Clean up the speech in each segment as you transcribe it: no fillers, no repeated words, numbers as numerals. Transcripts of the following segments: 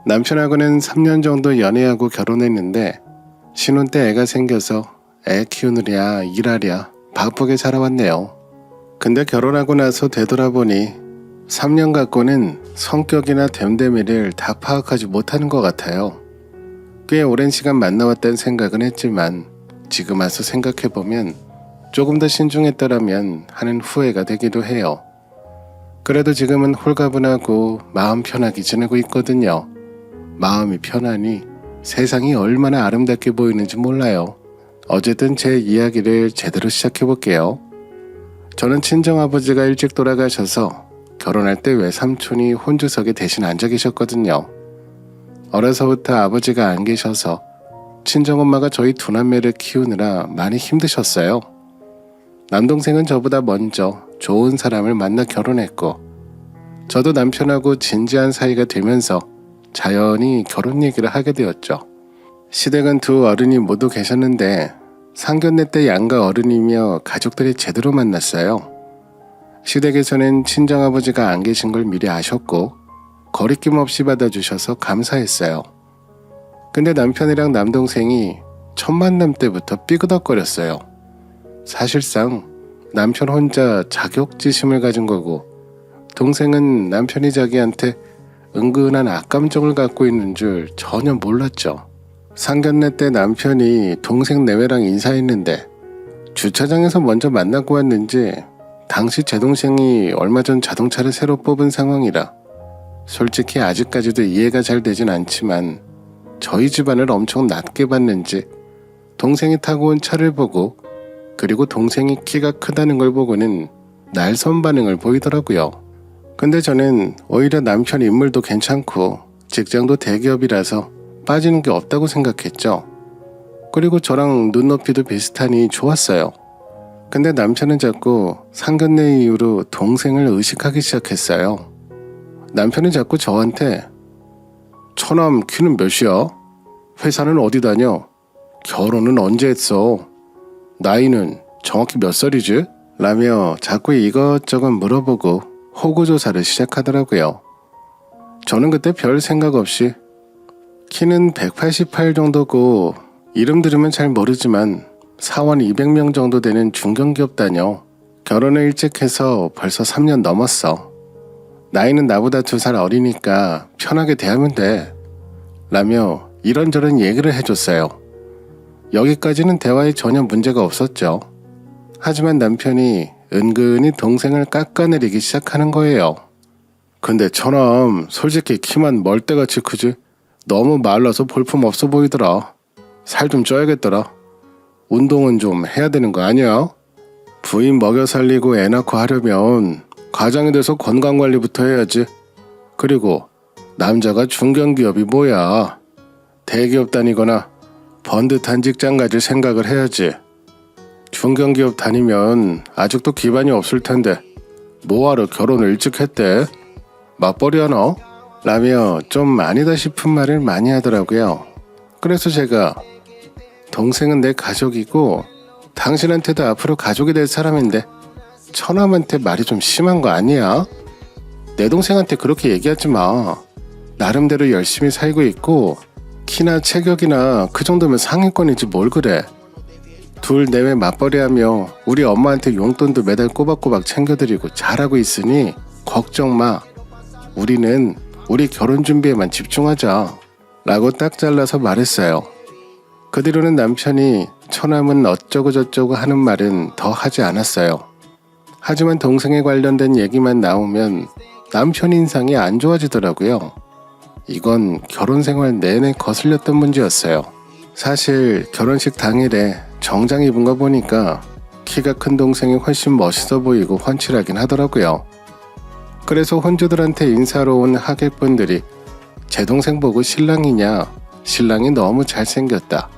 남편하고는 3년 정도 연애하고 결혼했는데 신혼 때 애가 생겨서 애 키우느랴 일하랴 바쁘게 살아왔네요. 근데 결혼하고 나서 되돌아보니 3년 갖고는 성격이나 됨됨이를 다 파악하지 못하는 것 같아요. 꽤 오랜 시간 만나왔다는 생각은 했지만 지금 와서 생각해보면 조금 더 신중했더라면 하는 후회가 되기도 해요. 그래도 지금은 홀가분하고 마음 편하게 지내고 있거든요. 마음이 편하니 세상이 얼마나 아름답게 보이는지 몰라요. 어쨌든 제 이야기를 제대로 시작해볼게요. 저는 친정아버지가 일찍 돌아가셔서 결혼할 때 외삼촌이 혼주석에 대신 앉아 계셨거든요. 어려서부터 아버지가 안 계셔서 친정엄마가 저희 두 남매를 키우느라 많이 힘드셨어요. 남동생은 저보다 먼저 좋은 사람을 만나 결혼했고 저도 남편하고 진지한 사이가 되면서 자연히 결혼 얘기를 하게 되었죠. 시댁은 두 어른이 모두 계셨는데 상견례 때 양가 어른이며 가족들이 제대로 만났어요. 시댁에서는 친정아버지가 안 계신 걸 미리 아셨고 거리낌 없이 받아주셔서 감사했어요. 근데 남편이랑 남동생이 첫 만남 때부터 삐그덕거렸어요. 사실상 남편 혼자 자격지심을 가진 거고 동생은 남편이 자기한테 은근한 악감정을 갖고 있는 줄 전혀 몰랐죠. 상견례 때 남편이 동생 내외랑 인사했는데 주차장에서 먼저 만나고 왔는지 당시 제 동생이 얼마 전 자동차를 새로 뽑은 상황이라 솔직히 아직까지도 이해가 잘 되진 않지만 저희 집안을 엄청 낮게 봤는지 동생이 타고 온 차를 보고 그리고 동생이 키가 크다는 걸 보고는 날선 반응을 보이더라고요. 근데 저는 오히려 남편 인물도 괜찮고 직장도 대기업이라서 빠지는 게 없다고 생각했죠. 그리고 저랑 눈높이도 비슷하니 좋았어요. 근데 남편은 자꾸 상견례 이후로 동생을 의식하기 시작했어요. 남편은 자꾸 저한테 처남 키는 몇이야? 회사는 어디 다녀? 결혼은 언제 했어? 나이는 정확히 몇 살이지? 라며 자꾸 이것저것 물어보고 호구조사를 시작하더라고요. 저는 그때 별 생각 없이 키는 188 정도고 이름 들으면 잘 모르지만 사원 200명 정도 되는 중견기업 다녀. 결혼을 일찍 해서 벌써 3년 넘었어. 나이는 나보다 2살 어리니까 편하게 대하면 돼. 라며 이런저런 얘기를 해줬어요. 여기까지는 대화에 전혀 문제가 없었죠. 하지만 남편이 은근히 동생을 깎아내리기 시작하는 거예요. 근데 처남 솔직히 키만 멀대같이 크지? 너무 말라서 볼품 없어 보이더라. 살 좀 쪄야겠더라. 운동은 좀 해야 되는 거 아니야? 부인 먹여 살리고 애 낳고 하려면 가장이 돼서 건강관리부터 해야지. 그리고 남자가 중견기업이 뭐야. 대기업 다니거나 번듯한 직장 가질 생각을 해야지. 중견기업 다니면 아직도 기반이 없을 텐데 뭐하러 결혼을 일찍 했대? 맞벌이 하나? 라며 좀 아니다 싶은 말을 많이 하더라고요. 그래서 제가 동생은 내 가족이고 당신한테도 앞으로 가족이 될 사람인데 처남한테 말이 좀 심한 거 아니야? 내 동생한테 그렇게 얘기하지 마. 나름대로 열심히 살고 있고 키나 체격이나 그 정도면 상위권이지 뭘 그래. 둘 내외 맞벌이하며 우리 엄마한테 용돈도 매달 꼬박꼬박 챙겨드리고 잘하고 있으니 걱정 마. 우리는 우리 결혼 준비에만 집중하자. 라고 딱 잘라서 말했어요. 그 뒤로는 남편이 처남은 어쩌고 저쩌고 하는 말은 더 하지 않았어요. 하지만 동생에 관련된 얘기만 나오면 남편 인상이 안 좋아지더라고요. 이건 결혼 생활 내내 거슬렸던 문제였어요. 사실 결혼식 당일에 정장 입은 거 보니까 키가 큰 동생이 훨씬 멋있어 보이고 훤칠하긴 하더라고요. 그래서 혼주들한테 인사로 온 하객분들이 제 동생 보고 신랑이냐, 신랑이 너무 잘생겼다,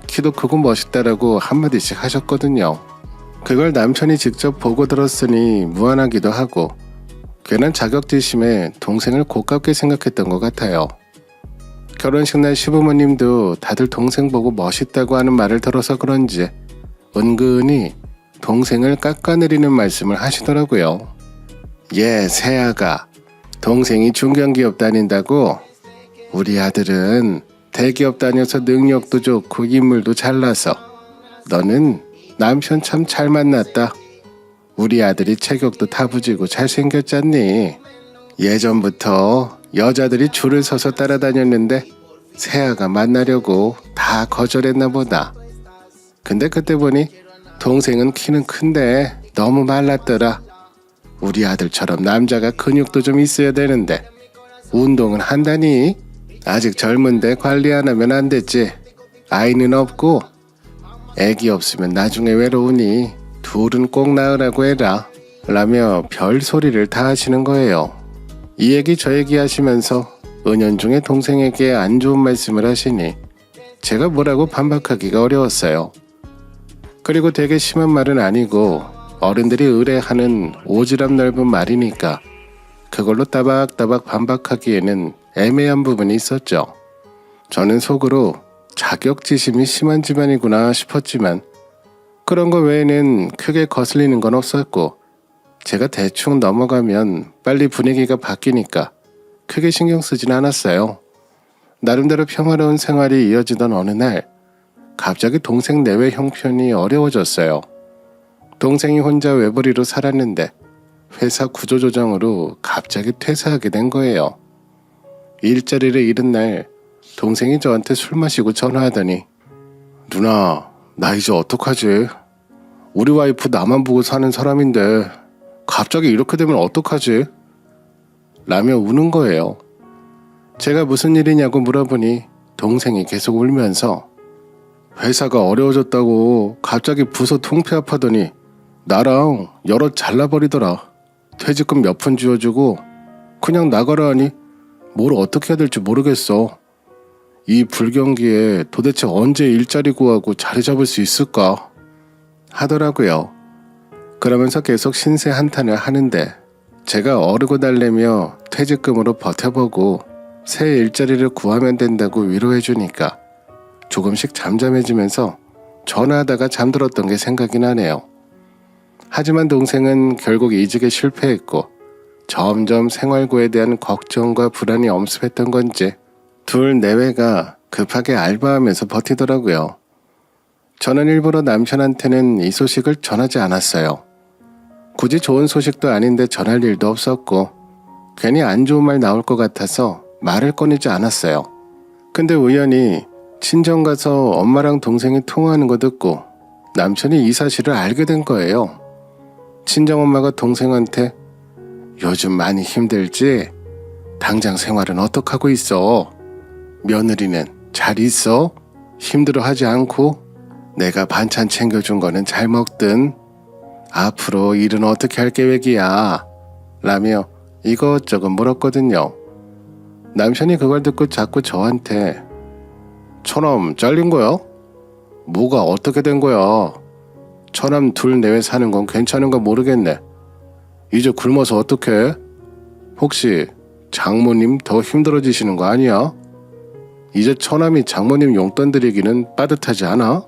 키도 크고 멋있다라고 한마디씩 하셨거든요. 그걸 남편이 직접 보고 들었으니 무안하기도 하고 괜한 자격지심에 동생을 고깝게 생각했던 것 같아요. 결혼식 날 시부모님도 다들 동생 보고 멋있다고 하는 말을 들어서 그런지 은근히 동생을 깎아내리는 말씀을 하시더라고요. 새아가 동생이 중견기업 다닌다고? 우리 아들은 대기업 다녀서 능력도 좋고 인물도 잘나서. 너는 남편 참 잘 만났다. 우리 아들이 체격도 다부지고 잘생겼잖니. 예전부터 여자들이 줄을 서서 따라다녔는데 새아가 만나려고 다 거절했나 보다. 근데 그때 보니 동생은 키는 큰데 너무 말랐더라. 우리 아들처럼 남자가 근육도 좀 있어야 되는데 운동은 한다니? 아직 젊은데 관리 안 하면 안 됐지. 아이는 없고 애기 없으면 나중에 외로우니 둘은 꼭 낳으라고 해라. 라며 별소리를 다 하시는 거예요. 이 얘기 저 얘기 하시면서 은연중에 동생에게 안 좋은 말씀을 하시니 제가 뭐라고 반박하기가 어려웠어요. 그리고 되게 심한 말은 아니고 어른들이 의뢰하는 오지랖 넓은 말이니까 그걸로 따박따박 반박하기에는 애매한 부분이 있었죠. 저는 속으로 자격지심이 심한 집안이구나 싶었지만 그런 거 외에는 크게 거슬리는 건 없었고 제가 대충 넘어가면 빨리 분위기가 바뀌니까 크게 신경 쓰진 않았어요. 나름대로 평화로운 생활이 이어지던 어느 날 갑자기 동생 내외 형편이 어려워졌어요. 동생이 혼자 외벌이로 살았는데 회사 구조조정으로 갑자기 퇴사하게 된 거예요. 일자리를 잃은 날 동생이 저한테 술 마시고 전화하더니 누나, 나 이제 어떡하지? 우리 와이프 나만 보고 사는 사람인데 갑자기 이렇게 되면 어떡하지? 라며 우는 거예요. 제가 무슨 일이냐고 물어보니 동생이 계속 울면서 회사가 어려워졌다고 갑자기 부서 통폐합하더니 나랑 여럿 잘라버리더라. 퇴직금 몇 푼 쥐어주고 그냥 나가라 하니 뭘 어떻게 해야 될지 모르겠어. 이 불경기에 도대체 언제 일자리 구하고 자리 잡을 수 있을까? 하더라고요. 그러면서 계속 신세 한탄을 하는데 제가 어르고 달래며 퇴직금으로 버텨보고 새 일자리를 구하면 된다고 위로해주니까 조금씩 잠잠해지면서 전화하다가 잠들었던 게 생각이 나네요. 하지만 동생은 결국 이직에 실패했고 점점 생활고에 대한 걱정과 불안이 엄습했던 건지 둘 내외가 급하게 알바하면서 버티더라고요. 저는 일부러 남편한테는 이 소식을 전하지 않았어요. 굳이 좋은 소식도 아닌데 전할 일도 없었고 괜히 안 좋은 말 나올 것 같아서 말을 꺼내지 않았어요. 근데 우연히 친정 가서 엄마랑 동생이 통화하는 거 듣고 남편이 이 사실을 알게 된 거예요. 친정엄마가 동생한테 요즘 많이 힘들지? 당장 생활은 어떡하고 있어? 며느리는 잘 있어? 힘들어하지 않고? 내가 반찬 챙겨준 거는 잘 먹든? 앞으로 일은 어떻게 할 계획이야? 라며 이것저것 물었거든요. 남편이 그걸 듣고 자꾸 저한테 처남 잘린 거야? 뭐가 어떻게 된 거야? 처남 둘 내외 사는 건 괜찮은 거 모르겠네. 이제 굶어서 어떡해? 혹시 장모님 더 힘들어지시는 거 아니야? 이제 처남이 장모님 용돈 드리기는 빠듯하지 않아?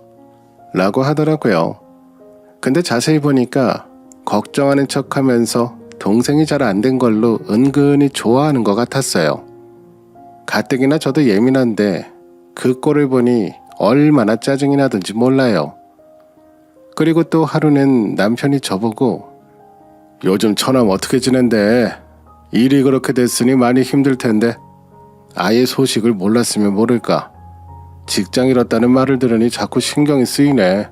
라고 하더라고요. 근데 자세히 보니까 걱정하는 척하면서 동생이 잘 안 된 걸로 은근히 좋아하는 것 같았어요. 가뜩이나 저도 예민한데 그 꼴을 보니 얼마나 짜증이 나던지 몰라요. 그리고 또 하루는 남편이 저보고 요즘 처남 어떻게 지낸대? 일이 그렇게 됐으니 많이 힘들 텐데 아예 소식을 몰랐으면 모를까. 직장 잃었다는 말을 들으니 자꾸 신경이 쓰이네.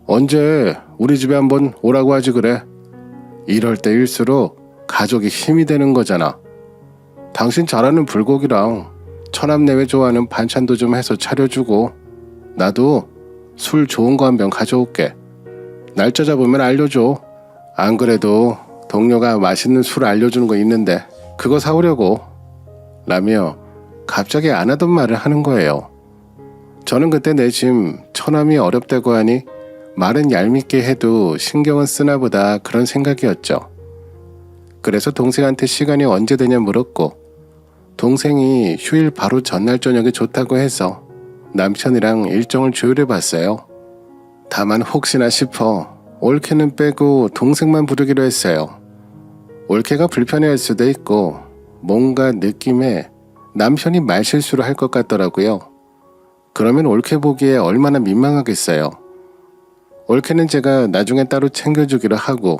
언제 우리 집에 한번 오라고 하지 그래. 이럴 때일수록 가족이 힘이 되는 거잖아. 당신 잘하는 불고기랑 처남 내외 좋아하는 반찬도 좀 해서 차려주고 나도 술 좋은 거 한 병 가져올게. 날짜 잡으면 알려줘. 안 그래도 동료가 맛있는 술 알려주는 거 있는데 그거 사오려고. 라며 갑자기 안 하던 말을 하는 거예요. 저는 그때 내심 처남이 어렵다고 하니 말은 얄밉게 해도 신경은 쓰나 보다 그런 생각이었죠. 그래서 동생한테 시간이 언제 되냐 물었고 동생이 휴일 바로 전날 저녁에 좋다고 해서 남편이랑 일정을 조율해 봤어요. 다만 혹시나 싶어 올케는 빼고 동생만 부르기로 했어요. 올케가 불편해할 수도 있고 뭔가 느낌에 남편이 말실수를 할 것 같더라고요. 그러면 올케 보기에 얼마나 민망하겠어요. 올케는 제가 나중에 따로 챙겨주기로 하고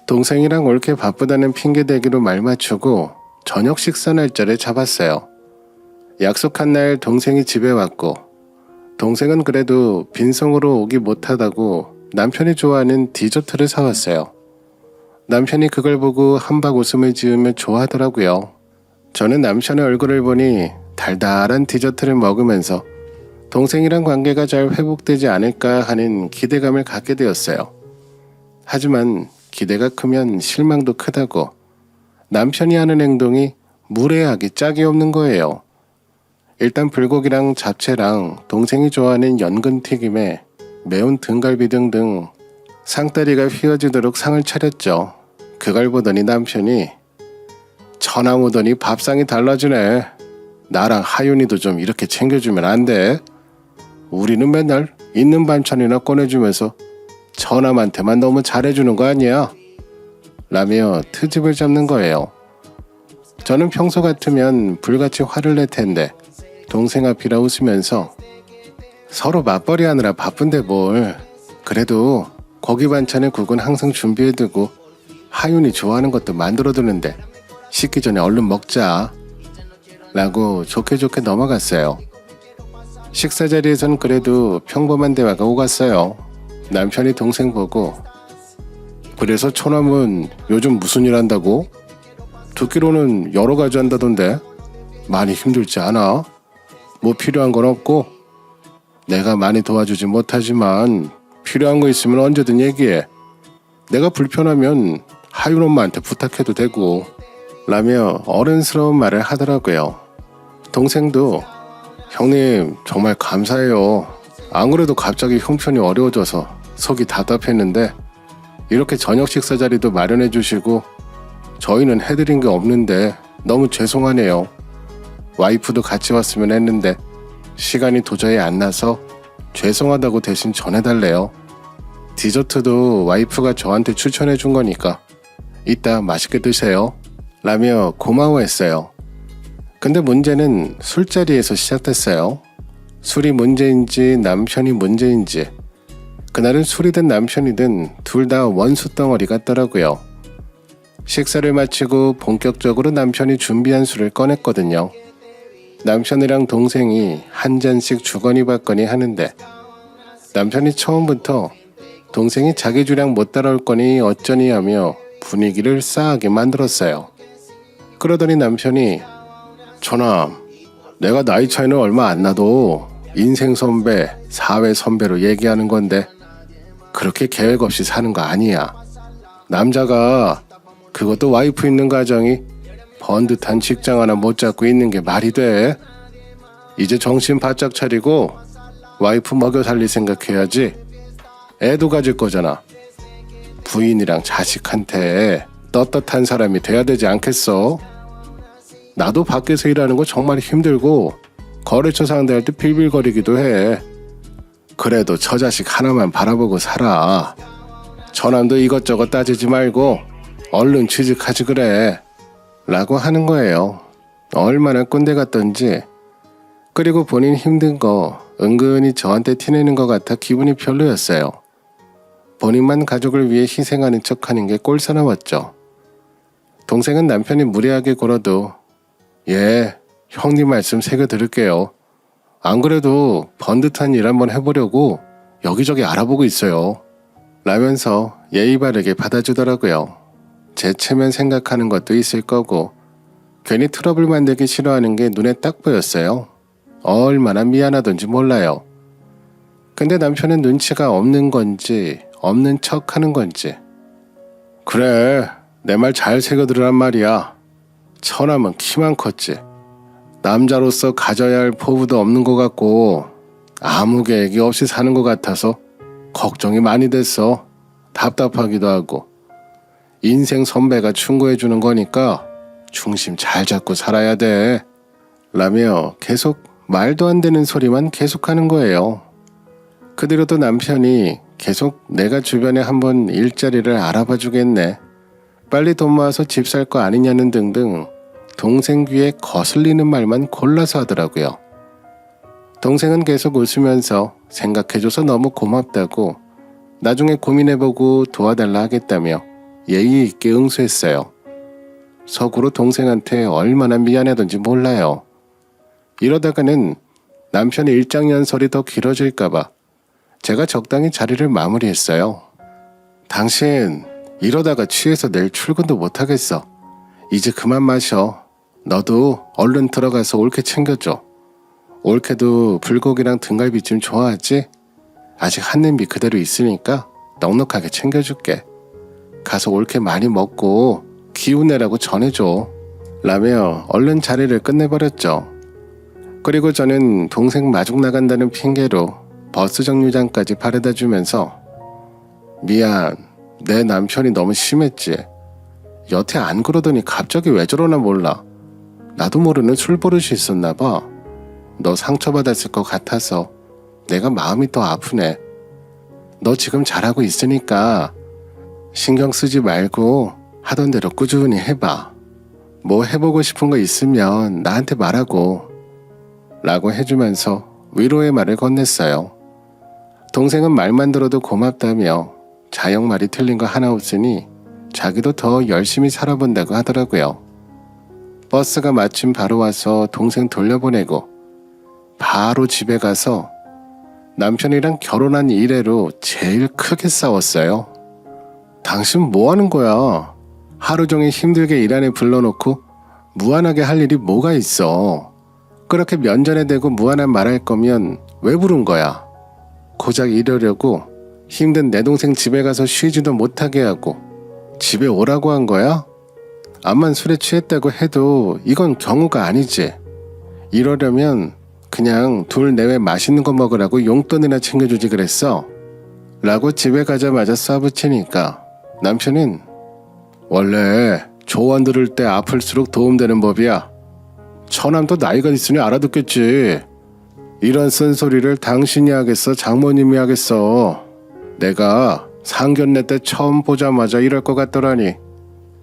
동생이랑 올케 바쁘다는 핑계대기로 말 맞추고 저녁 식사 날짜를 잡았어요. 약속한 날 동생이 집에 왔고 동생은 그래도 빈손으로 오기 못하다고 남편이 좋아하는 디저트를 사왔어요. 남편이 그걸 보고 한박 웃음을 지으며 좋아하더라고요. 저는 남편의 얼굴을 보니 달달한 디저트를 먹으면서 동생이랑 관계가 잘 회복되지 않을까 하는 기대감을 갖게 되었어요. 하지만 기대가 크면 실망도 크다고 남편이 하는 행동이 무례하기 짝이 없는 거예요. 일단 불고기랑 잡채랑 동생이 좋아하는 연근튀김에 매운 등갈비 등등 상다리가 휘어지도록 상을 차렸죠. 그걸 보더니 남편이 천왕 오더니 밥상이 달라지네. 나랑 하윤이도 좀 이렇게 챙겨주면 안 돼? 우리는 맨날 있는 반찬이나 꺼내주면서 처남한테만 너무 잘해주는 거 아니야? 라며 트집을 잡는 거예요. 저는 평소 같으면 불같이 화를 낼 텐데 동생 앞이라 웃으면서 서로 맞벌이 하느라 바쁜데 뭘. 그래도 고기 반찬에 국은 항상 준비해두고 하윤이 좋아하는 것도 만들어두는데 식기 전에 얼른 먹자. 라고 좋게 좋게 넘어갔어요. 식사 자리에선 그래도 평범한 대화가 오갔어요. 남편이 동생 보고 그래서 처남은 요즘 무슨 일 한다고? 듣기로는 여러 가지 한다던데 많이 힘들지 않아? 뭐 필요한 건 없고? 내가 많이 도와주지 못하지만 필요한 거 있으면 언제든 얘기해. 내가 불편하면 하윤 엄마한테 부탁해도 되고 라며 어른스러운 말을 하더라고요. 동생도 형님 정말 감사해요. 안 그래도 갑자기 형편이 어려워져서 속이 답답했는데 이렇게 저녁 식사 자리도 마련해 주시고 저희는 해드린 게 없는데 너무 죄송하네요. 와이프도 같이 왔으면 했는데 시간이 도저히 안 나서 죄송하다고 대신 전해달래요. 디저트도 와이프가 저한테 추천해 준 거니까 이따 맛있게 드세요. 라며 고마워했어요. 근데 문제는 술자리에서 시작됐어요. 술이 문제인지 남편이 문제인지 그날은 술이든 남편이든 둘 다 원수 덩어리 같더라고요. 식사를 마치고 본격적으로 남편이 준비한 술을 꺼냈거든요. 남편이랑 동생이 한 잔씩 주거니 받거니 하는데 남편이 처음부터 동생이 자기 주량 못 따라올 거니 어쩌니 하며 분위기를 싸하게 만들었어요. 그러더니 남편이 처남, 내가 나이 차이는 얼마 안 나도 인생 선배, 사회 선배로 얘기하는 건데 그렇게 계획 없이 사는 거 아니야. 남자가 그것도 와이프 있는 가정이 번듯한 직장 하나 못 잡고 있는 게 말이 돼? 이제 정신 바짝 차리고 와이프 먹여 살릴 생각해야지. 애도 가질 거잖아. 부인이랑 자식한테 떳떳한 사람이 돼야 되지 않겠어? 나도 밖에서 일하는 거 정말 힘들고 거래처 상대할 때 빌빌거리기도 해. 그래도 저 자식 하나만 바라보고 살아. 처남도 이것저것 따지지 말고 얼른 취직하지 그래. 라고 하는 거예요. 얼마나 꼰대 같던지. 그리고 본인 힘든 거 은근히 저한테 티내는 것 같아 기분이 별로였어요. 본인만 가족을 위해 희생하는 척하는 게 꼴사나웠죠. 동생은 남편이 무례하게 굴어도 예, 형님 말씀 새겨 들을게요. 안 그래도 번듯한 일 한번 해보려고 여기저기 알아보고 있어요. 라면서 예의 바르게 받아주더라고요. 제 체면 생각하는 것도 있을 거고 괜히 트러블 만들기 싫어하는 게 눈에 딱 보였어요. 얼마나 미안하던지 몰라요. 근데 남편은 눈치가 없는 건지 없는 척 하는 건지 그래, 내 말 잘 새겨 들으란 말이야. 처남은 키만 컸지. 남자로서 가져야 할 포부도 없는 것 같고 아무 계획이 없이 사는 것 같아서 걱정이 많이 됐어. 답답하기도 하고 인생 선배가 충고해주는 거니까 중심 잘 잡고 살아야 돼. 라며 계속 말도 안 되는 소리만 계속하는 거예요. 그 뒤로도 남편이 계속 내가 주변에 한번 일자리를 알아봐 주겠네. 빨리 돈 모아서 집 살 거 아니냐는 등등 동생 귀에 거슬리는 말만 골라서 하더라고요. 동생은 계속 웃으면서 생각해줘서 너무 고맙다고 나중에 고민해보고 도와달라 하겠다며 예의 있게 응수했어요. 속으로 동생한테 얼마나 미안하던지 몰라요. 이러다가는 남편의 일장연설이 더 길어질까봐 제가 적당히 자리를 마무리했어요. 당신 이러다가 취해서 내일 출근도 못하겠어. 이제 그만 마셔. 너도 얼른 들어가서 올케 챙겨줘. 올케도 불고기랑 등갈비찜 좋아하지? 아직 한 냄비 그대로 있으니까 넉넉하게 챙겨줄게. 가서 올케 많이 먹고 기운 내라고 전해줘. 라며 얼른 자리를 끝내버렸죠. 그리고 저는 동생 마중 나간다는 핑계로 버스 정류장까지 바래다 주면서 미안, 내 남편이 너무 심했지. 여태 안 그러더니 갑자기 왜 저러나 몰라. 나도 모르는 술버릇이 있었나 봐. 너 상처받았을 것 같아서 내가 마음이 더 아프네. 너 지금 잘하고 있으니까 신경 쓰지 말고 하던 대로 꾸준히 해봐. 뭐 해보고 싶은 거 있으면 나한테 말하고 라고 해주면서 위로의 말을 건넸어요. 동생은 말만 들어도 고맙다며 자영 말이 틀린 거 하나 없으니 자기도 더 열심히 살아본다고 하더라고요. 버스가 마침 바로 와서 동생 돌려보내고 바로 집에 가서 남편이랑 결혼한 이래로 제일 크게 싸웠어요. 당신 뭐 하는 거야? 하루 종일 힘들게 일 안에 불러놓고 무한하게 할 일이 뭐가 있어? 그렇게 면전에 대고 무한한 말할 거면 왜 부른 거야? 고작 이러려고 힘든 내 동생 집에 가서 쉬지도 못하게 하고 집에 오라고 한 거야? 암만 술에 취했다고 해도 이건 경우가 아니지. 이러려면 그냥 둘 내외 맛있는 거 먹으라고 용돈이나 챙겨주지 그랬어. 라고 집에 가자마자 쏴붙이니까 남편은 원래 조언 들을 때 아플수록 도움되는 법이야. 처남도 나이가 있으니 알아듣겠지. 이런 쓴소리를 당신이 하겠어, 장모님이 하겠어. 내가 상견례 때 처음 보자마자 이럴 것 같더라니.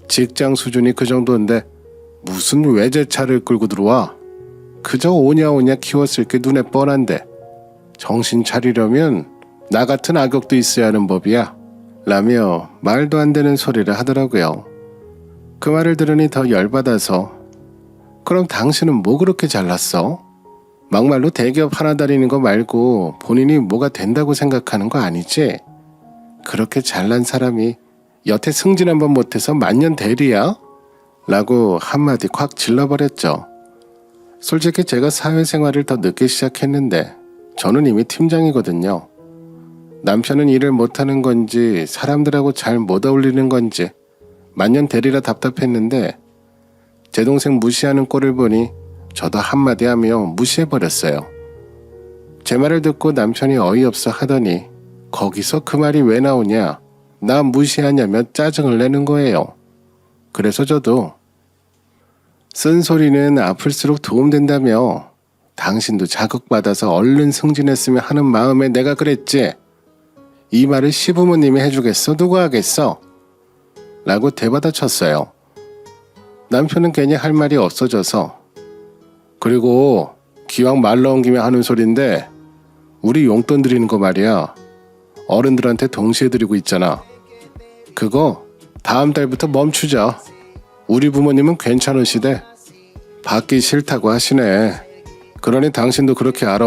직장 수준이 그 정도인데 무슨 외제차를 끌고 들어와. 그저 오냐오냐 키웠을 게 눈에 뻔한데 정신 차리려면 나 같은 악역도 있어야 하는 법이야. 라며 말도 안 되는 소리를 하더라고요. 그 말을 들으니 더 열받아서 그럼 당신은 뭐 그렇게 잘났어? 막말로 대기업 하나 다니는 거 말고 본인이 뭐가 된다고 생각하는 거 아니지? 그렇게 잘난 사람이 여태 승진 한번 못해서 만년 대리야? 라고 한마디 콱 질러버렸죠. 솔직히 제가 사회생활을 더 늦게 시작했는데 저는 이미 팀장이거든요. 남편은 일을 못하는 건지 사람들하고 잘 못 어울리는 건지 만년 대리라 답답했는데 제 동생 무시하는 꼴을 보니 저도 한마디 하며 무시해버렸어요. 제 말을 듣고 남편이 어이없어 하더니 거기서 그 말이 왜 나오냐, 나 무시하냐며 짜증을 내는 거예요. 그래서 저도 쓴소리는 아플수록 도움된다며 당신도 자극받아서 얼른 승진했으면 하는 마음에 내가 그랬지. 이 말을 시부모님이 해주겠어? 누가 하겠어? 라고 대받아쳤어요. 남편은 괜히 할 말이 없어져서 그리고 기왕 말 나온 김에 하는 소린데 우리 용돈 드리는 거 말이야. 어른들한테 동시에 드리고 있잖아. 그거 다음 달부터 멈추자. 우리 부모님은 괜찮으시대. 받기 싫다고 하시네. 그러니 당신도 그렇게 알아.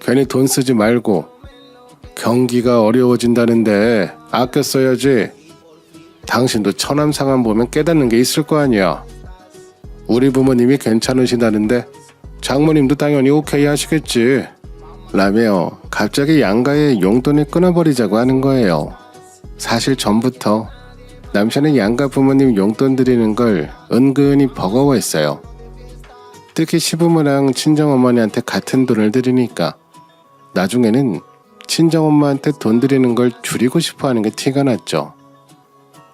괜히 돈 쓰지 말고. 경기가 어려워진다는데 아껴 써야지. 당신도 처남 상황 보면 깨닫는 게 있을 거 아니야. 우리 부모님이 괜찮으시다는데 장모님도 당연히 오케이 하시겠지. 라며 갑자기 양가의 용돈을 끊어버리자고 하는 거예요. 사실 전부터 남편은 양가 부모님 용돈 드리는 걸 은근히 버거워했어요. 특히 시부모랑 친정어머니한테 같은 돈을 드리니까 나중에는 친정엄마한테 돈 드리는 걸 줄이고 싶어 하는 게 티가 났죠.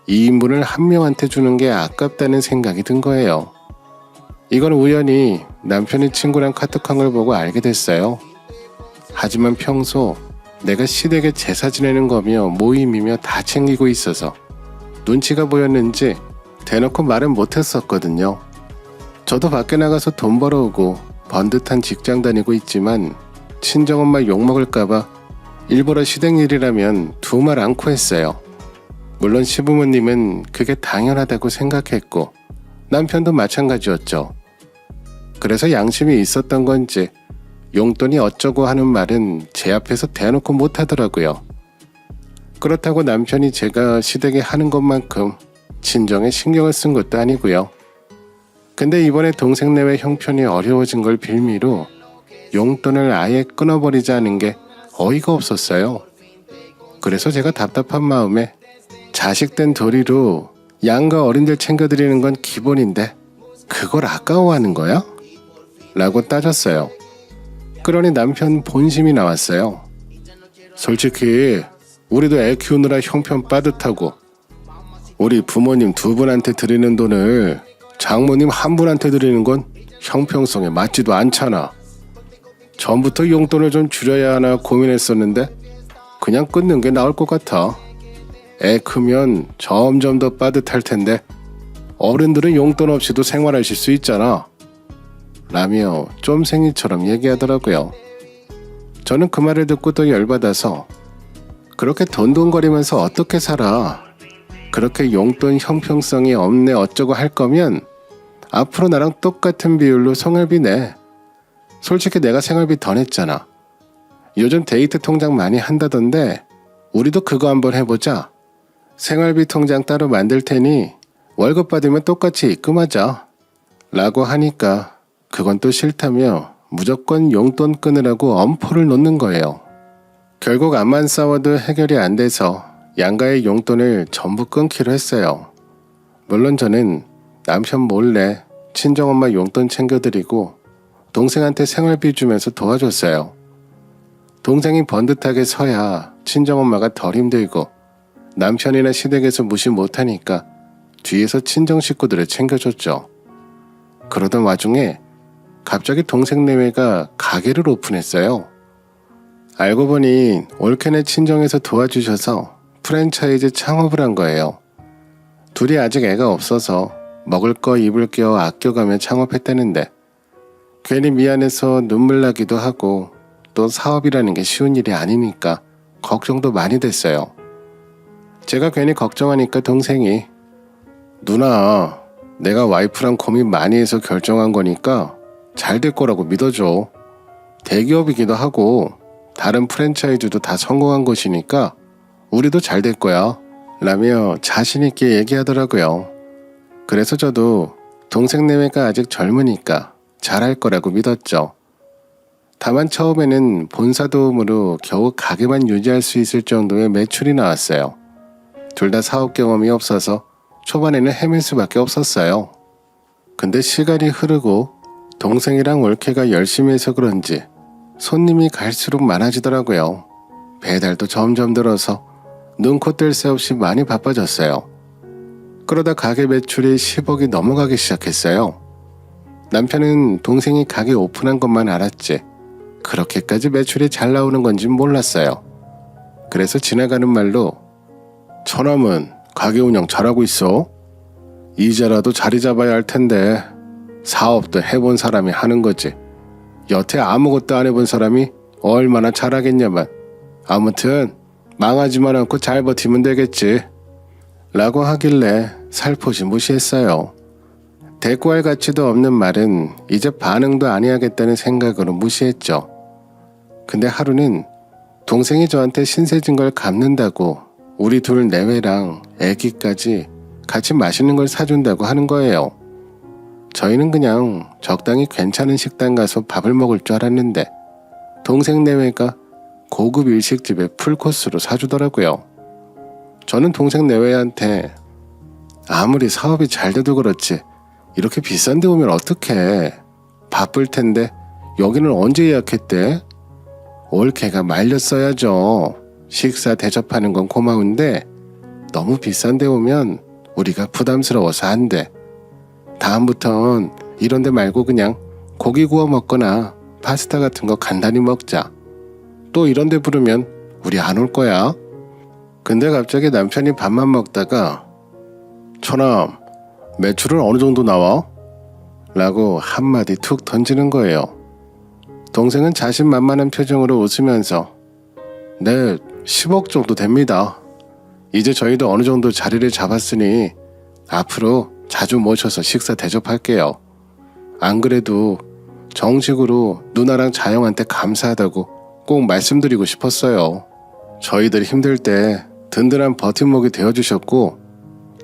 2인분을 한 명한테 주는 게 아깝다는 생각이 든 거예요. 이건 우연히 남편이 친구랑 카톡한 걸 보고 알게 됐어요. 하지만 평소 내가 시댁에 제사 지내는 거며 모임이며 다 챙기고 있어서 눈치가 보였는지 대놓고 말은 못했었거든요. 저도 밖에 나가서 돈 벌어오고 번듯한 직장 다니고 있지만 친정엄마 욕먹을까봐 일보러 시댁일이라면 두 말 않고 했어요. 물론 시부모님은 그게 당연하다고 생각했고 남편도 마찬가지였죠. 그래서 양심이 있었던 건지 용돈이 어쩌고 하는 말은 제 앞에서 대놓고 못하더라고요. 그렇다고 남편이 제가 시댁에 하는 것만큼 친정에 신경을 쓴 것도 아니고요. 근데 이번에 동생 내외 형편이 어려워진 걸 빌미로 용돈을 아예 끊어버리자는 게 어이가 없었어요. 그래서 제가 답답한 마음에 자식 된 도리로 양가 어린들 챙겨드리는 건 기본인데 그걸 아까워하는 거야? 라고 따졌어요. 그러니 남편 본심이 나왔어요. 솔직히 우리도 애 키우느라 형편 빠듯하고 우리 부모님 두 분한테 드리는 돈을 장모님 한 분한테 드리는 건 형평성에 맞지도 않잖아. 전부터 용돈을 좀 줄여야 하나 고민했었는데 그냥 끊는 게 나을 것 같아. 애 크면 점점 더 빠듯할 텐데 어른들은 용돈 없이도 생활하실 수 있잖아. 라며 쫌생이처럼 얘기하더라고요. 저는 그 말을 듣고 또 열받아서 그렇게 돈돈거리면서 어떻게 살아? 그렇게 용돈 형평성이 없네 어쩌고 할 거면 앞으로 나랑 똑같은 비율로 생활비 내. 솔직히 내가 생활비 더 냈잖아. 요즘 데이트 통장 많이 한다던데 우리도 그거 한번 해보자. 생활비 통장 따로 만들 테니 월급 받으면 똑같이 입금하자. 라고 하니까 그건 또 싫다며 무조건 용돈 끊으라고 엄포를 놓는 거예요. 결국 암만 싸워도 해결이 안 돼서 양가의 용돈을 전부 끊기로 했어요. 물론 저는 남편 몰래 친정엄마 용돈 챙겨드리고 동생한테 생활비 주면서 도와줬어요. 동생이 번듯하게 서야 친정엄마가 덜 힘들고 남편이나 시댁에서 무시 못하니까 뒤에서 친정 식구들을 챙겨줬죠. 그러던 와중에 갑자기 동생 내외가 가게를 오픈했어요. 알고 보니 올케네 친정에서 도와주셔서 프랜차이즈 창업을 한 거예요. 둘이 아직 애가 없어서 먹을 거 입을 거 아껴가며 창업했다는데 괜히 미안해서 눈물 나기도 하고 또 사업이라는 게 쉬운 일이 아니니까 걱정도 많이 됐어요. 제가 괜히 걱정하니까 동생이 누나, 내가 와이프랑 고민 많이 해서 결정한 거니까 잘 될 거라고 믿어줘. 대기업이기도 하고 다른 프랜차이즈도 다 성공한 것이니까 우리도 잘 될 거야. 라며 자신있게 얘기하더라고요. 그래서 저도 동생 내외가 아직 젊으니까 잘할 거라고 믿었죠. 다만 처음에는 본사 도움으로 겨우 가게만 유지할 수 있을 정도의 매출이 나왔어요. 둘 다 사업 경험이 없어서 초반에는 헤맬 수밖에 없었어요. 근데 시간이 흐르고 동생이랑 올케가 열심히 해서 그런지 손님이 갈수록 많아지더라고요. 배달도 점점 늘어서 눈코 뜰 새 없이 많이 바빠졌어요. 그러다 가게 매출이 10억이 넘어가기 시작했어요. 남편은 동생이 가게 오픈한 것만 알았지 그렇게까지 매출이 잘 나오는 건진 몰랐어요. 그래서 지나가는 말로 처남은 가게 운영 잘하고 있어? 이제라도 자리 잡아야 할 텐데 사업도 해본 사람이 하는 거지. 여태 아무것도 안 해본 사람이 얼마나 잘하겠냐만. 아무튼 망하지만 않고 잘 버티면 되겠지. 라고 하길래 살포시 무시했어요. 대꾸할 가치도 없는 말은 이제 반응도 안 해야겠다는 생각으로 무시했죠. 근데 하루는 동생이 저한테 신세진 걸 갚는다고 우리 둘 내외랑 애기까지 같이 맛있는 걸 사준다고 하는 거예요. 저희는 그냥 적당히 괜찮은 식당 가서 밥을 먹을 줄 알았는데 동생 내외가 고급 일식집에 풀코스로 사주더라고요. 저는 동생 내외한테 아무리 사업이 잘 돼도 그렇지 이렇게 비싼 데 오면 어떡해. 바쁠 텐데 여기는 언제 예약했대? 올케가 말렸어야죠. 식사 대접하는 건 고마운데 너무 비싼 데 오면 우리가 부담스러워서 안 돼. 다음부턴 이런 데 말고 그냥 고기 구워 먹거나 파스타 같은 거 간단히 먹자. 또 이런 데 부르면 우리 안 올 거야. 근데 갑자기 남편이 밥만 먹다가 처남 매출은 어느 정도 나와? 라고 한마디 툭 던지는 거예요. 동생은 자신만만한 표정으로 웃으면서 네, 10억 정도 됩니다. 이제 저희도 어느 정도 자리를 잡았으니 앞으로 자주 모셔서 식사 대접할게요. 안 그래도 정식으로 누나랑 자영한테 감사하다고 꼭 말씀드리고 싶었어요. 저희들 힘들 때 든든한 버팀목이 되어주셨고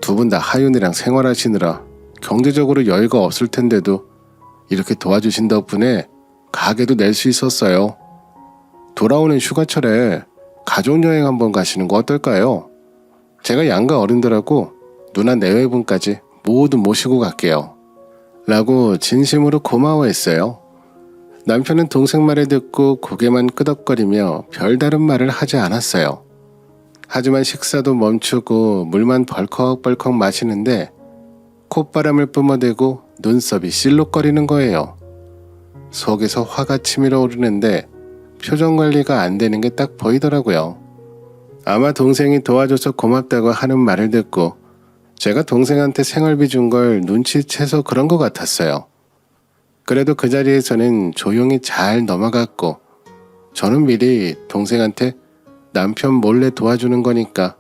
두 분 다 하윤이랑 생활하시느라 경제적으로 여유가 없을 텐데도 이렇게 도와주신 덕분에 가게도 낼 수 있었어요. 돌아오는 휴가철에 가족여행 한번 가시는 거 어떨까요? 제가 양가 어른들하고 누나 내외분까지 모두 모시고 갈게요. 라고 진심으로 고마워했어요. 남편은 동생 말을 듣고 고개만 끄덕거리며 별다른 말을 하지 않았어요. 하지만 식사도 멈추고 물만 벌컥벌컥 마시는데 콧바람을 뿜어대고 눈썹이 실룩거리는 거예요. 속에서 화가 치밀어 오르는데 표정 관리가 안 되는 게 딱 보이더라고요. 아마 동생이 도와줘서 고맙다고 하는 말을 듣고 제가 동생한테 생활비 준 걸 눈치채서 그런 것 같았어요. 그래도 그 자리에서는 조용히 잘 넘어갔고 저는 미리 동생한테 남편 몰래 도와주는 거니까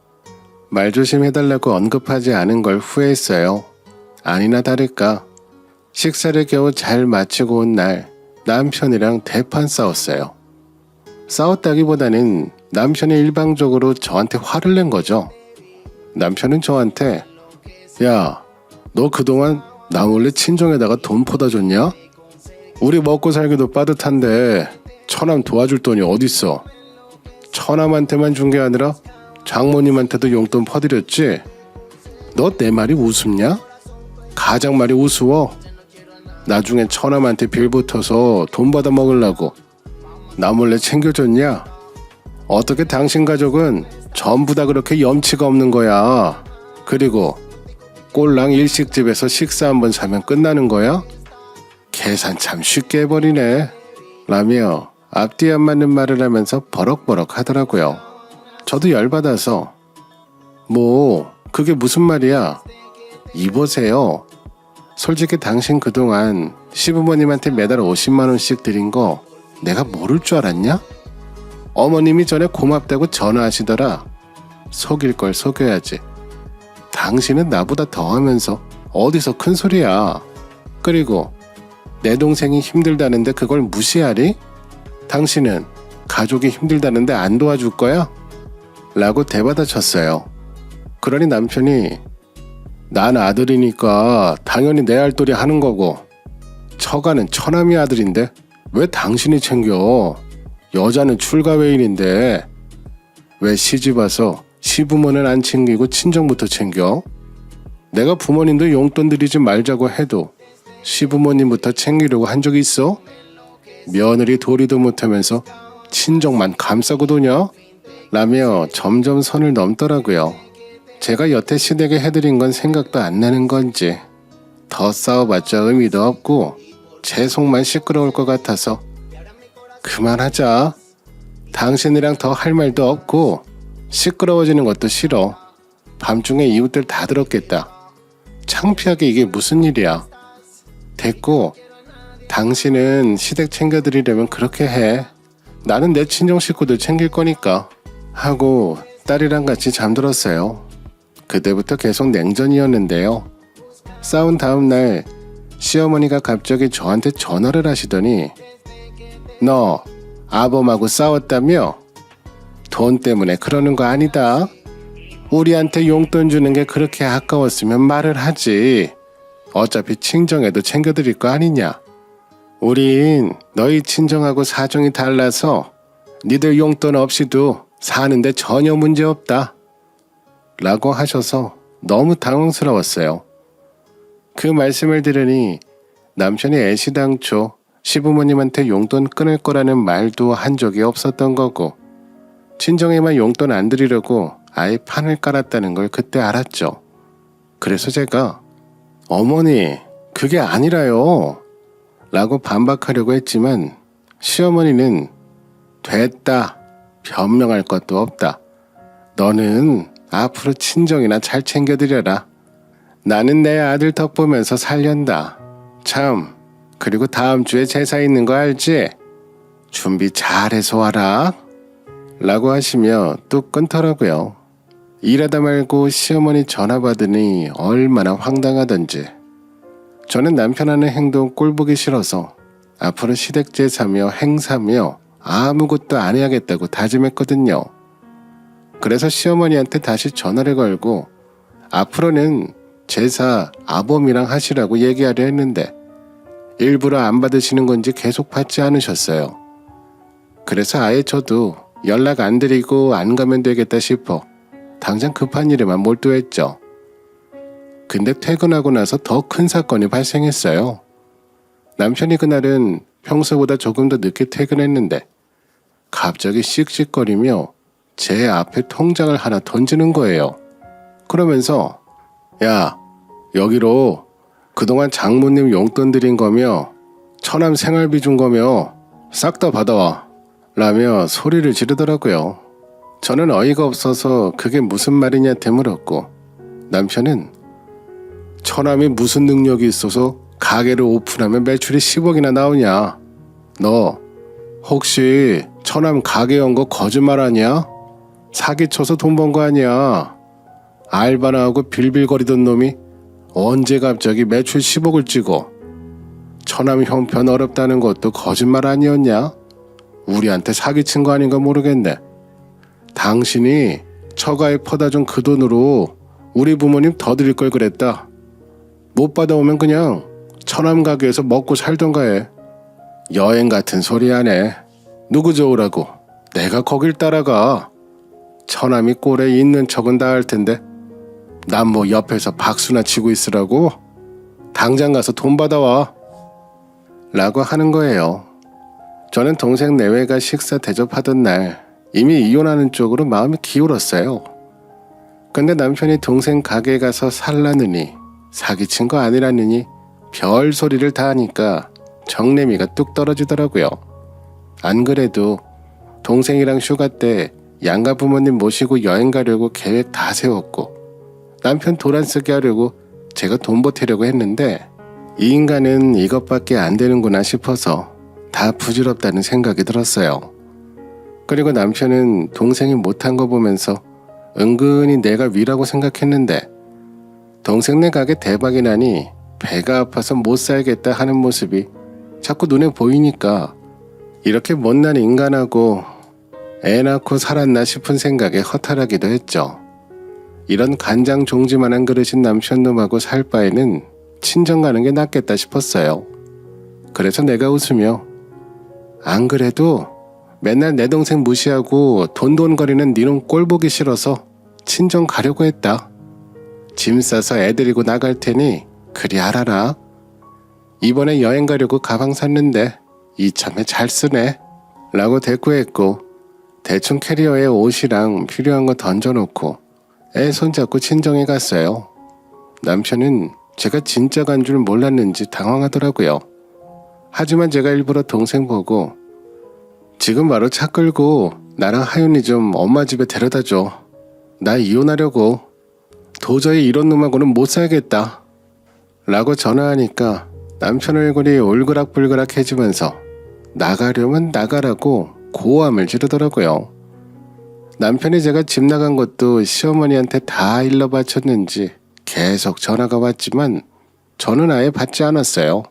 말 조심해달라고 언급하지 않은 걸 후회했어요. 아니나 다를까 식사를 겨우 잘 마치고 온 날 남편이랑 대판 싸웠어요. 싸웠다기보다는 남편이 일방적으로 저한테 화를 낸 거죠. 남편은 저한테 야, 너 그동안 나 몰래 친정에다가 돈 퍼다 줬냐? 우리 먹고 살기도 빠듯한데 처남 도와줄 돈이 어딨어? 처남한테만 준 게 아니라 장모님한테도 용돈 퍼드렸지? 너 내 말이 우습냐? 가장 말이 우스워? 나중에 처남한테 빌 붙어서 돈 받아 먹으려고 나 몰래 챙겨줬냐? 어떻게 당신 가족은 전부 다 그렇게 염치가 없는 거야? 그리고 꼴랑 일식집에서 식사 한번 사면 끝나는 거야? 계산 참 쉽게 해버리네. 라며 앞뒤 안 맞는 말을 하면서 버럭버럭 하더라고요. 저도 열받아서 뭐 그게 무슨 말이야? 이보세요. 솔직히 당신 그동안 시부모님한테 매달 50만 원씩 드린 거 내가 모를 줄 알았냐? 어머님이 전에 고맙다고 전화하시더라. 속일 걸 속여야지. 당신은 나보다 더 하면서 어디서 큰 소리야. 그리고 내 동생이 힘들다는데 그걸 무시하리? 당신은 가족이 힘들다는데 안 도와줄 거야? 라고 대받아쳤어요. 그러니 남편이 난 아들이니까 당연히 내 할 도리 하는 거고 처가는 처남이 아들인데 왜 당신이 챙겨? 여자는 출가외인인데 왜 시집 와서 시부모는 안 챙기고 친정부터 챙겨? 내가 부모님도 용돈 드리지 말자고 해도 시부모님부터 챙기려고 한 적이 있어? 며느리 도리도 못하면서 친정만 감싸고 도냐? 라며 점점 선을 넘더라고요. 제가 여태 시댁에 해드린 건 생각도 안 나는 건지 더 싸워봤자 의미도 없고 제 속만 시끄러울 것 같아서 그만하자. 당신이랑 더 할 말도 없고 시끄러워지는 것도 싫어. 밤중에 이웃들 다 들었겠다. 창피하게 이게 무슨 일이야. 됐고 당신은 시댁 챙겨드리려면 그렇게 해. 나는 내 친정 식구들 챙길 거니까 하고 딸이랑 같이 잠들었어요. 그때부터 계속 냉전이었는데요. 싸운 다음날 시어머니가 갑자기 저한테 전화를 하시더니 너 아범하고 싸웠다며? 돈 때문에 그러는 거 아니다. 우리한테 용돈 주는 게 그렇게 아까웠으면 말을 하지. 어차피 친정에도 챙겨드릴 거 아니냐. 우린 너희 친정하고 사정이 달라서 니들 용돈 없이도 사는데 전혀 문제 없다. 라고 하셔서 너무 당황스러웠어요. 그 말씀을 들으니 남편이 애시당초 시부모님한테 용돈 끊을 거라는 말도 한 적이 없었던 거고 친정에만 용돈 안 드리려고 아예 판을 깔았다는 걸 그때 알았죠. 그래서 제가 어머니 그게 아니라요 라고 반박하려고 했지만 시어머니는 됐다. 변명할 것도 없다. 너는 앞으로 친정이나 잘 챙겨드려라. 나는 내 아들 덕 보면서 살련다. 참, 그리고 다음 주에 제사 있는 거 알지? 준비 잘해서 와라. 라고 하시며 뚝 끊더라고요. 일하다 말고 시어머니 전화 받으니 얼마나 황당하던지. 저는 남편 하는 행동 꼴보기 싫어서 앞으로 시댁제사며 행사며 아무것도 안 해야겠다고 다짐했거든요. 그래서 시어머니한테 다시 전화를 걸고 앞으로는 제사 아범이랑 하시라고 얘기하려 했는데 일부러 안 받으시는 건지 계속 받지 않으셨어요. 그래서 아예 저도 연락 안 드리고 안 가면 되겠다 싶어 당장 급한 일에만 몰두했죠. 근데 퇴근하고 나서 더 큰 사건이 발생했어요. 남편이 그날은 평소보다 조금 더 늦게 퇴근했는데 갑자기 씩씩거리며 제 앞에 통장을 하나 던지는 거예요. 그러면서 야, 여기로 그동안 장모님 용돈 드린 거며 처남 생활비 준 거며 싹 다 받아와 라며 소리를 지르더라고요. 저는 어이가 없어서 그게 무슨 말이냐고 물었고 남편은 처남이 무슨 능력이 있어서 가게를 오픈하면 매출이 10억이나 나오냐? 너 혹시 처남 가게 연 거 거짓말 아니야? 사기쳐서 돈 번 거 아니야? 알바나 하고 빌빌거리던 놈이 언제 갑자기 매출 10억을 찍어? 처남 형편 어렵다는 것도 거짓말 아니었냐? 우리한테 사기친 거 아닌가 모르겠네. 당신이 처가에 퍼다 준 그 돈으로 우리 부모님 더 드릴 걸 그랬다. 못 받아오면 그냥 처남 가게에서 먹고 살던가 해. 여행 같은 소리 안 해. 누구 좋으라고 내가 거길 따라가. 처남이 꼴에 있는 척은 다 할 텐데 난 뭐 옆에서 박수나 치고 있으라고? 당장 가서 돈 받아와 라고 하는 거예요. 저는 동생 내외가 식사 대접하던 날 이미 이혼하는 쪽으로 마음이 기울었어요. 근데 남편이 동생 가게 가서 살라느니 사기친 거 아니라느니 별 소리를 다 하니까 정내미가 뚝 떨어지더라고요. 안 그래도 동생이랑 휴가 때 양가 부모님 모시고 여행 가려고 계획 다 세웠고 남편 돈 안 쓰게 하려고 제가 돈 보태려고 했는데 이 인간은 이것밖에 안 되는구나 싶어서 다 부질없다는 생각이 들었어요. 그리고 남편은 동생이 못한 거 보면서 은근히 내가 위라고 생각했는데 동생네 가게 대박이 나니 배가 아파서 못 살겠다 하는 모습이 자꾸 눈에 보이니까 이렇게 못난 인간하고 애 낳고 살았나 싶은 생각에 허탈하기도 했죠. 이런 간장 종지만한 그릇인 남편놈하고 살 바에는 친정 가는 게 낫겠다 싶었어요. 그래서 내가 웃으며 안 그래도 맨날 내 동생 무시하고 돈돈거리는 니놈 꼴 보기 싫어서 친정 가려고 했다. 짐 싸서 애 데리고 나갈 테니 그리 알아라. 이번에 여행 가려고 가방 샀는데 이참에 잘 쓰네 라고 대꾸했고 대충 캐리어에 옷이랑 필요한 거 던져놓고 애 손잡고 친정에 갔어요. 남편은 제가 진짜 간 줄 몰랐는지 당황하더라고요. 하지만 제가 일부러 동생 보고 지금 바로 차 끌고 나랑 하윤이 좀 엄마 집에 데려다줘. 나 이혼하려고. 도저히 이런 놈하고는 못 살겠다 라고 전화하니까 남편 얼굴이 올그락불그락해지면서 나가려면 나가라고 고함을 지르더라고요. 남편이 제가 집 나간 것도 시어머니한테 다 일러 바쳤는지 계속 전화가 왔지만 저는 아예 받지 않았어요.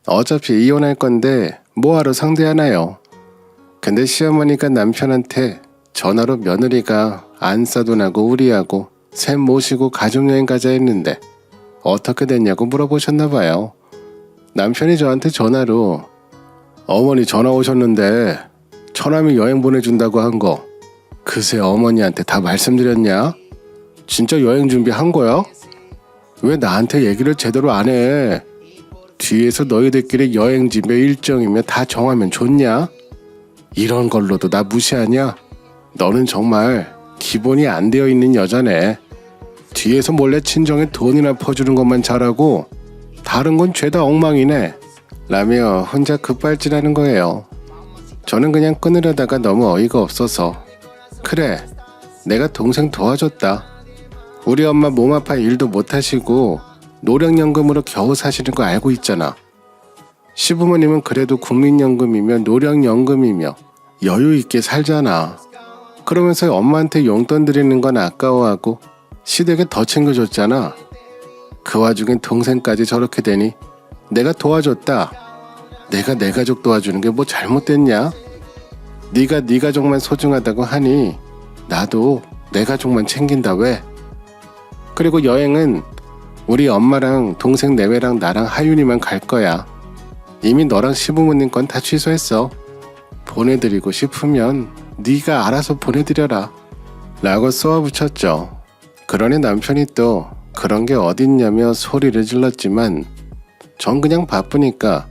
어차피 이혼할 건데 뭐하러 상대하나요? 근데 시어머니가 남편한테 전화로 며느리가 안싸돈하고 우리하고 셋 모시고 가족여행 가자 했는데 어떻게 됐냐고 물어보셨나봐요. 남편이 저한테 전화로 어머니 전화 오셨는데 처남이 여행 보내준다고 한 거 그새 어머니한테 다 말씀드렸냐? 진짜 여행 준비한 거야? 왜 나한테 얘기를 제대로 안 해? 뒤에서 너희들끼리 여행지며 일정이며 다 정하면 좋냐? 이런 걸로도 나 무시하냐? 너는 정말 기본이 안 되어 있는 여자네. 뒤에서 몰래 친정에 돈이나 퍼주는 것만 잘하고 다른 건 죄다 엉망이네 라며 혼자 급발진하는 거예요. 저는 그냥 끊으려다가 너무 어이가 없어서 그래, 내가 동생 도와줬다. 우리 엄마 몸 아파 일도 못하시고 노령연금으로 겨우 사시는 거 알고 있잖아. 시부모님은 그래도 국민연금이며 노령연금이며 여유 있게 살잖아. 그러면서 엄마한테 용돈 드리는 건 아까워하고 시댁에 더 챙겨줬잖아. 그 와중엔 동생까지 저렇게 되니 내가 도와줬다. 내가 내 가족 도와주는 게 뭐 잘못됐냐? 네가 네 가족만 소중하다고 하니 나도 내 가족만 챙긴다 왜? 그리고 여행은 우리 엄마랑 동생 내외랑 나랑 하윤이만 갈 거야. 이미 너랑 시부모님 건 다 취소했어. 보내드리고 싶으면 네가 알아서 보내드려라 라고 쏘아붙였죠. 그러니 남편이 또 그런 게 어딨냐며 소리를 질렀지만 전 그냥 바쁘니까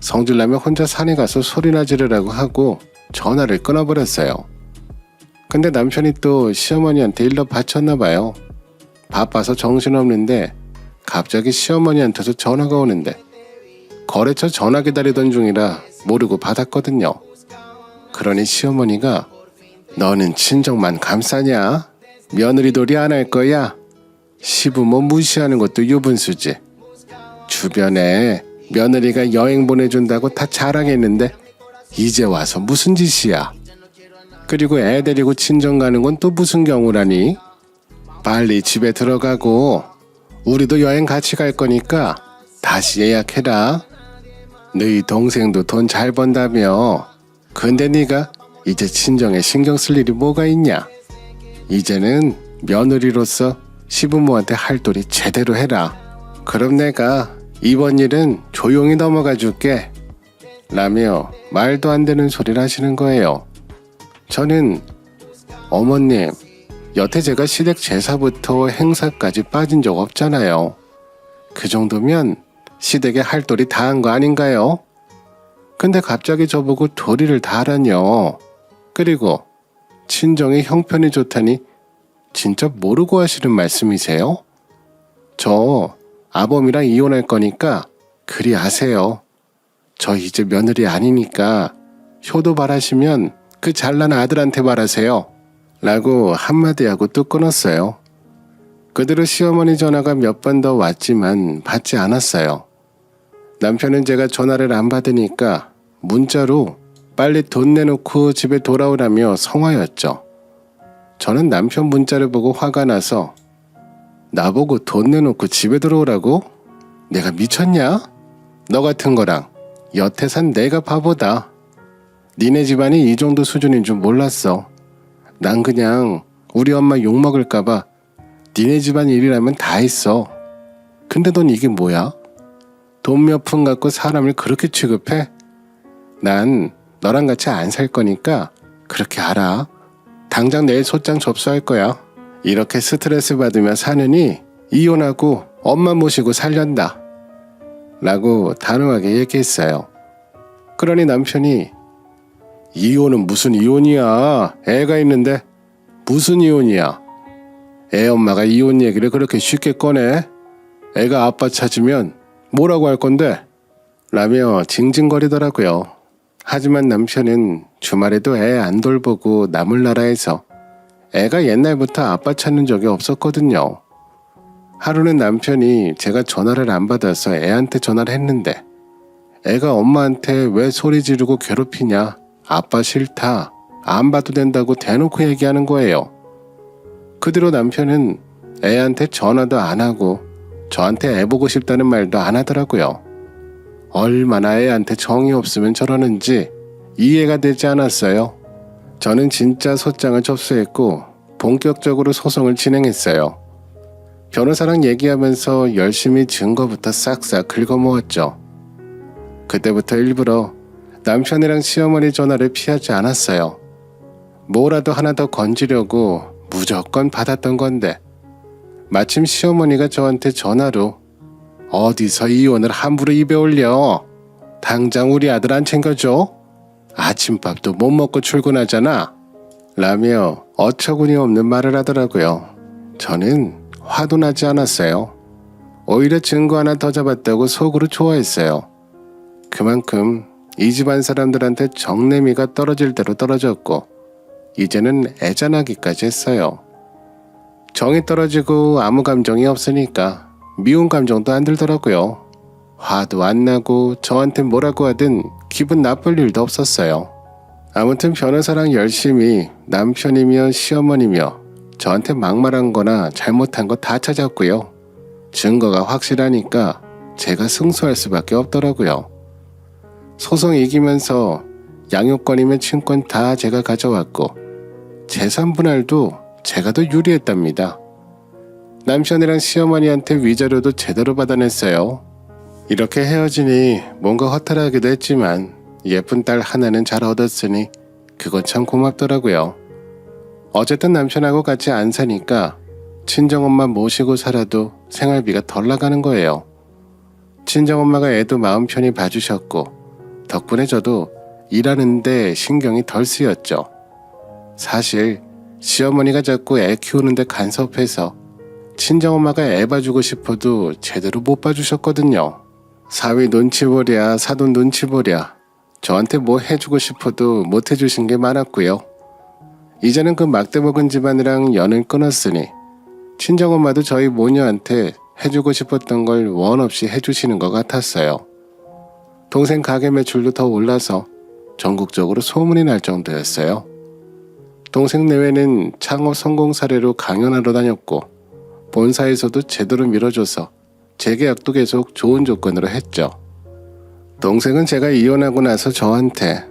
성질나면 혼자 산에 가서 소리나 지르라고 하고 전화를 끊어버렸어요. 근데 남편이 또 시어머니한테 일러 바쳤나 봐요. 바빠서 정신없는데 갑자기 시어머니한테서 전화가 오는데 거래처 전화 기다리던 중이라 모르고 받았거든요. 그러니 시어머니가 너는 친정만 감싸냐? 며느리돌이 안 할 거야? 시부모 무시하는 것도 유분수지. 주변에 며느리가 여행 보내준다고 다 자랑했는데 이제 와서 무슨 짓이야? 그리고 애 데리고 친정 가는 건 또 무슨 경우라니? 빨리 집에 들어가고 우리도 여행 같이 갈 거니까 다시 예약해라. 너희 동생도 돈 잘 번다며. 근데 네가 이제 친정에 신경 쓸 일이 뭐가 있냐? 이제는 며느리로서 시부모한테 할 도리 제대로 해라. 그럼 내가 이번 일은 조용히 넘어가 줄게 라며 말도 안 되는 소리를 하시는 거예요. 저는 어머님, 여태 제가 시댁 제사부터 행사까지 빠진 적 없잖아요. 그 정도면 시댁에 할 도리 다 한 거 아닌가요? 근데 갑자기 저보고 도리를 다 하라뇨. 그리고 친정의 형편이 좋다니 진짜 모르고 하시는 말씀이세요? 저 아범이랑 이혼할 거니까 그리 아세요. 저 이제 며느리 아니니까 효도 바라시면 그 잘난 아들한테 말하세요 라고 한마디 하고 또 끊었어요. 그대로 시어머니 전화가 몇 번 더 왔지만 받지 않았어요. 남편은 제가 전화를 안 받으니까 문자로 빨리 돈 내놓고 집에 돌아오라며 성화였죠. 저는 남편 문자를 보고 화가 나서 나보고 돈 내놓고 집에 들어오라고? 내가 미쳤냐? 너 같은 거랑 여태 산 내가 바보다. 니네 집안이 이 정도 수준인 줄 몰랐어. 난 그냥 우리 엄마 욕먹을까봐 니네 집안 일이라면 다 했어. 근데 넌 이게 뭐야? 돈 몇 푼 갖고 사람을 그렇게 취급해? 난 너랑 같이 안 살 거니까 그렇게 알아. 당장 내일 소장 접수할 거야. 이렇게 스트레스 받으며 사느니 이혼하고 엄마 모시고 살련다 라고 단호하게 얘기했어요. 그러니 남편이 이혼은 무슨 이혼이야? 애가 있는데 무슨 이혼이야? 애 엄마가 이혼 얘기를 그렇게 쉽게 꺼내? 애가 아빠 찾으면 뭐라고 할 건데? 라며 징징거리더라고요. 하지만 남편은 주말에도 애 안 돌보고 나물 나라에서 애가 옛날부터 아빠 찾는 적이 없었거든요. 하루는 남편이 제가 전화를 안 받아서 애한테 전화를 했는데 애가 엄마한테 왜 소리 지르고 괴롭히냐? 아빠 싫다. 안 봐도 된다고 대놓고 얘기하는 거예요. 그 뒤로 남편은 애한테 전화도 안 하고 저한테 애 보고 싶다는 말도 안 하더라고요. 얼마나 애한테 정이 없으면 저러는지 이해가 되지 않았어요. 저는 진짜 소장을 접수했고 본격적으로 소송을 진행했어요. 변호사랑 얘기하면서 열심히 증거부터 싹싹 긁어모았죠. 그때부터 일부러 남편이랑 시어머니 전화를 피하지 않았어요. 뭐라도 하나 더 건지려고 무조건 받았던 건데 마침 시어머니가 저한테 전화로 어디서 이혼을 함부로 입에 올려? 당장 우리 아들 안 챙겨줘? 아침밥도 못 먹고 출근하잖아 라며 어처구니 없는 말을 하더라고요. 저는 화도 나지 않았어요. 오히려 증거 하나 더 잡았다고 속으로 좋아했어요. 그만큼 이 집안 사람들한테 정내미가 떨어질 대로 떨어졌고 이제는 애잔하기까지 했어요. 정이 떨어지고 아무 감정이 없으니까 미운 감정도 안 들더라고요. 화도 안 나고 저한테 뭐라고 하든 기분 나쁠 일도 없었어요. 아무튼 변호사랑 열심히 남편이며 시어머니며 저한테 막말한 거나 잘못한 거 다 찾았고요. 증거가 확실하니까 제가 승소할 수밖에 없더라고요. 소송 이기면서 양육권이며 친권 다 제가 가져왔고 재산 분할도 제가 더 유리했답니다. 남편이랑 시어머니한테 위자료도 제대로 받아냈어요. 이렇게 헤어지니 뭔가 허탈하기도 했지만 예쁜 딸 하나는 잘 얻었으니 그건 참 고맙더라고요. 어쨌든 남편하고 같이 안 사니까 친정엄마 모시고 살아도 생활비가 덜 나가는 거예요. 친정엄마가 애도 마음 편히 봐주셨고 덕분에 저도 일하는데 신경이 덜 쓰였죠. 사실 시어머니가 자꾸 애 키우는데 간섭해서 친정엄마가 애 봐주고 싶어도 제대로 못 봐주셨거든요. 사위 눈치 보랴 사돈 눈치 보랴 저한테 뭐 해주고 싶어도 못 해주신 게 많았고요. 이제는 그 막대먹은 집안이랑 연을 끊었으니 친정엄마도 저희 모녀한테 해주고 싶었던 걸 원 없이 해주시는 것 같았어요. 동생 가게 매출도 더 올라서 전국적으로 소문이 날 정도였어요. 동생 내외는 창업 성공 사례로 강연하러 다녔고 본사에서도 제대로 밀어줘서 재계약도 계속 좋은 조건으로 했죠. 동생은 제가 이혼하고 나서 저한테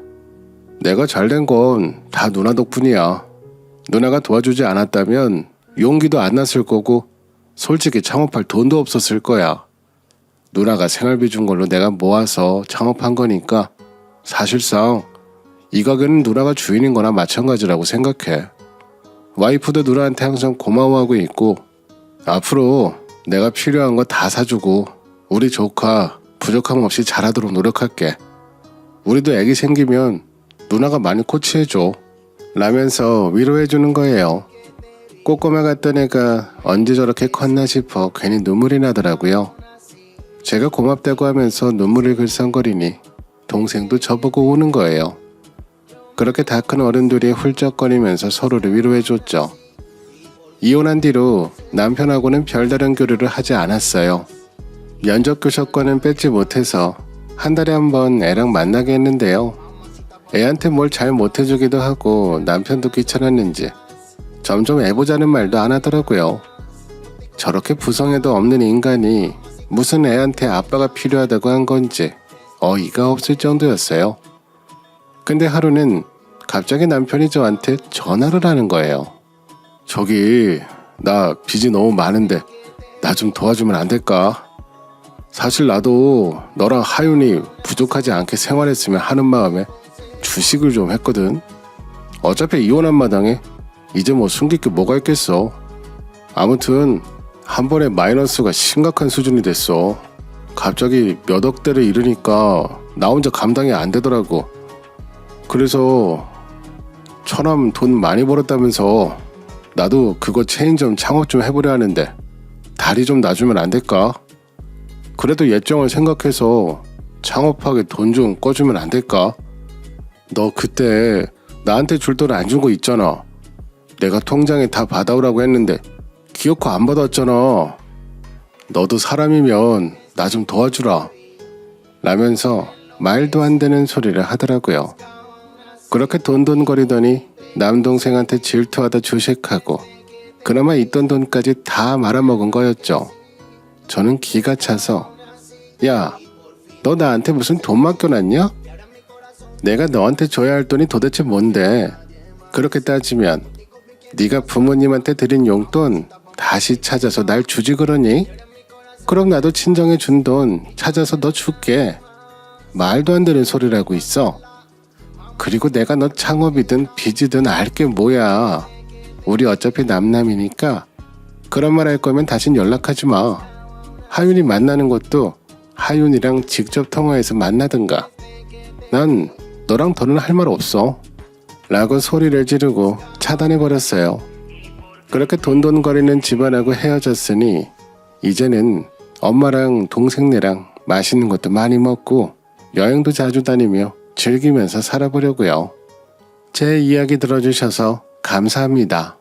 내가 잘된 건 다 누나 덕분이야. 누나가 도와주지 않았다면 용기도 안 났을 거고 솔직히 창업할 돈도 없었을 거야. 누나가 생활비 준 걸로 내가 모아서 창업한 거니까 사실상 이 가게는 누나가 주인인 거나 마찬가지라고 생각해. 와이프도 누나한테 항상 고마워하고 있고 앞으로 내가 필요한 거 다 사주고 우리 조카 부족함 없이 잘하도록 노력할게. 우리도 애기 생기면 누나가 많이 코치해줘. 라면서 위로해주는 거예요. 꼬꼬마 같던 애가 언제 저렇게 컸나 싶어 괜히 눈물이 나더라고요. 제가 고맙다고 하면서 눈물을 글썽거리니 동생도 저보고 우는 거예요. 그렇게 다 큰 어른들이 훌쩍거리면서 서로를 위로해줬죠. 이혼한 뒤로 남편하고는 별다른 교류를 하지 않았어요. 면접 교섭권은 뺏지 못해서 한 달에 한 번 애랑 만나게 했는데요. 애한테 뭘 잘 못해주기도 하고 남편도 귀찮았는지 점점 애 보자는 말도 안 하더라고요. 저렇게 부성애도 없는 인간이 무슨 애한테 아빠가 필요하다고 한 건지 어이가 없을 정도였어요. 근데 하루는 갑자기 남편이 저한테 전화를 하는 거예요. 저기 나 빚이 너무 많은데 나 좀 도와주면 안 될까? 사실 나도 너랑 하윤이 부족하지 않게 생활했으면 하는 마음에 주식을 좀 했거든. 어차피 이혼한 마당에 이제 뭐 숨길 게 뭐가 있겠어. 아무튼 한 번에 마이너스가 심각한 수준이 됐어. 갑자기 몇 억대를 잃으니까 나 혼자 감당이 안 되더라고. 그래서 처남 돈 많이 벌었다면서 나도 그거 체인점 창업 좀 해보려 하는데 다리 좀 놔주면 안 될까? 그래도 예정을 생각해서 창업하게 돈 좀 꿔주면 안 될까? 너 그때 나한테 줄 돈 안 준 거 있잖아. 내가 통장에 다 받아오라고 했는데 기어코 안 받았잖아. 너도 사람이면 나 좀 도와주라. 라면서 말도 안 되는 소리를 하더라고요. 그렇게 돈돈거리더니 남동생한테 질투하다 주식하고 그나마 있던 돈까지 다 말아먹은 거였죠. 저는 기가 차서 야, 너 나한테 무슨 돈 맡겨놨냐? 내가 너한테 줘야 할 돈이 도대체 뭔데? 그렇게 따지면 네가 부모님한테 드린 용돈 다시 찾아서 날 주지 그러니? 그럼 나도 친정에 준 돈 찾아서 너 줄게. 말도 안 되는 소리를 하고 있어. 그리고 내가 너 창업이든 빚이든 알게 뭐야. 우리 어차피 남남이니까 그런 말 할 거면 다신 연락하지 마. 하윤이 만나는 것도 하윤이랑 직접 통화해서 만나든가. 난 너랑 더는 할 말 없어. 라고 소리를 지르고 차단해버렸어요. 그렇게 돈돈거리는 집안하고 헤어졌으니 이제는 엄마랑 동생네랑 맛있는 것도 많이 먹고 여행도 자주 다니며 즐기면서 살아보려고요. 제 이야기 들어주셔서 감사합니다.